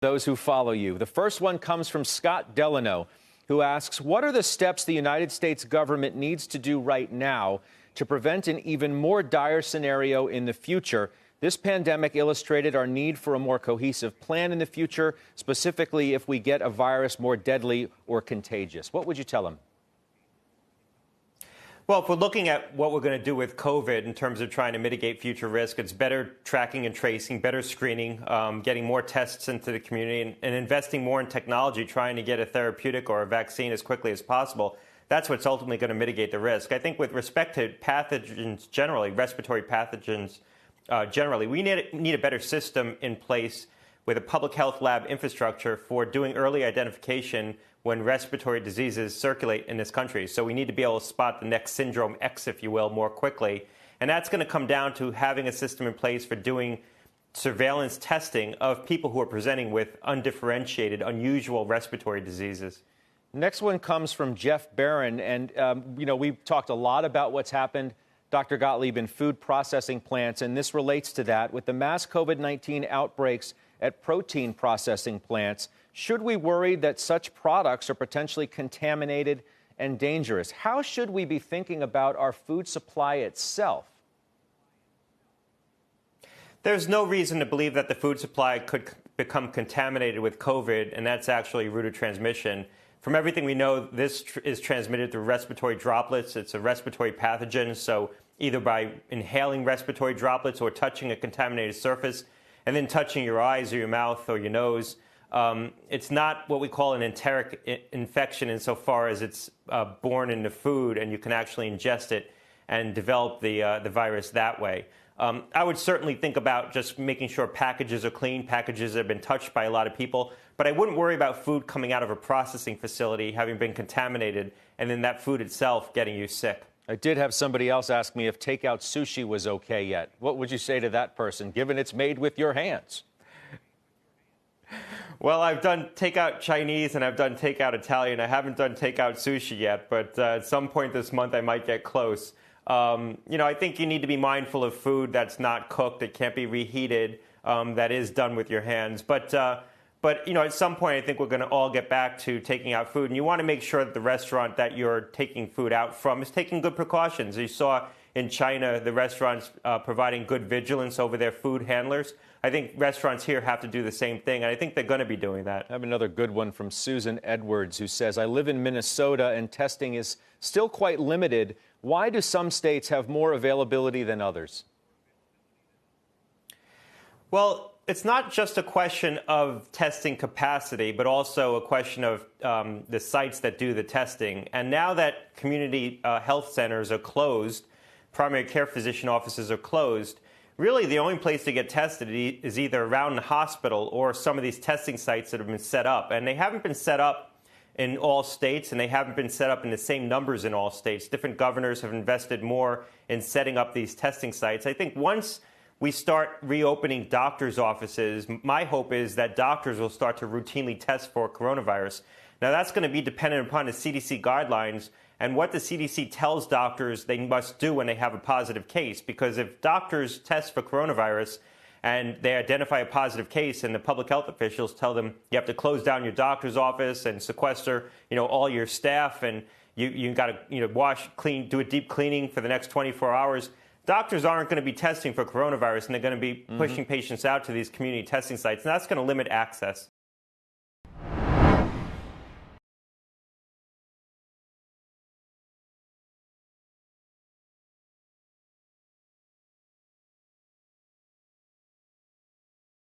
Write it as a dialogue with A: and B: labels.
A: those who follow you. The first one comes from Scott Delano, who asks, what are the steps the United States government needs to do right now to prevent an even more dire scenario in the future? This pandemic illustrated our need for a more cohesive plan in the future, specifically if we get a virus more deadly or contagious. What would you tell him?
B: Well, if we're looking at what we're going to do with COVID in terms of trying to mitigate future risk, it's better tracking and tracing, better screening, getting more tests into the community, and investing more in technology, trying to get a therapeutic or a vaccine as quickly as possible. That's what's ultimately going to mitigate the risk. I think with respect to pathogens generally, respiratory pathogens generally, we need a better system in place with a public health lab infrastructure for doing early identification when respiratory diseases circulate in this country. So we need to be able to spot the next syndrome X, if you will, more quickly. And that's going to come down to having a system in place for doing surveillance testing of people who are presenting with undifferentiated, unusual respiratory diseases.
A: Next one comes from Jeff Barron. And, we've talked a lot about what's happened, Dr. Gottlieb, in food processing plants. And this relates to that. With the mass COVID-19 outbreaks at protein processing plants, should we worry that such products are potentially contaminated and dangerous? How should we be thinking about our food supply itself?
B: There's no reason to believe that the food supply could become contaminated with COVID, and that's actually route of transmission. From everything we know, this is transmitted through respiratory droplets. It's a respiratory pathogen, so either by inhaling respiratory droplets or touching a contaminated surface, and then touching your eyes or your mouth or your nose. It's not what we call an enteric infection insofar as it's born in the food and you can actually ingest it and develop the virus that way. I would certainly think about just making sure packages are clean, packages that have been touched by a lot of people, but I wouldn't worry about food coming out of a processing facility having been contaminated and then that food itself getting you sick.
A: I did have somebody else ask me if takeout sushi was okay yet. What would you say to that person, given it's made with your hands?
B: Well, I've done takeout Chinese and I've done takeout Italian. I haven't done takeout sushi yet, but at some point this month I might get close. I think you need to be mindful of food that's not cooked, that can't be reheated, that is done with your hands. But at some point I think we're going to all get back to taking out food. And you want to make sure that the restaurant that you're taking food out from is taking good precautions. You saw in China the restaurants providing good vigilance over their food handlers. I think restaurants here have to do the same thing, and I think they're going to be doing that.
A: I have another good one from Susan Edwards, who says, I live in Minnesota and testing is still quite limited. Why do some states have more availability than others?
B: Well, it's not just a question of testing capacity, but also a question of the sites that do the testing. And now that community health centers are closed, primary care physician offices are closed, really the only place to get tested is either around the hospital or some of these testing sites that have been set up. And they haven't been set up in all states, and they haven't been set up in the same numbers in all states. Different governors have invested more in setting up these testing sites. I think once we start reopening doctors' offices, my hope is that doctors will start to routinely test for coronavirus. Now, that's going to be dependent upon the CDC guidelines and what the CDC tells doctors they must do when they have a positive case. Because if doctors test for coronavirus and they identify a positive case and the public health officials tell them you have to close down your doctor's office and sequester, all your staff, and you got to, wash, clean, do a deep cleaning for the next 24 hours, doctors aren't going to be testing for coronavirus, and they're going to be pushing patients out to these community testing sites, and that's going to limit access.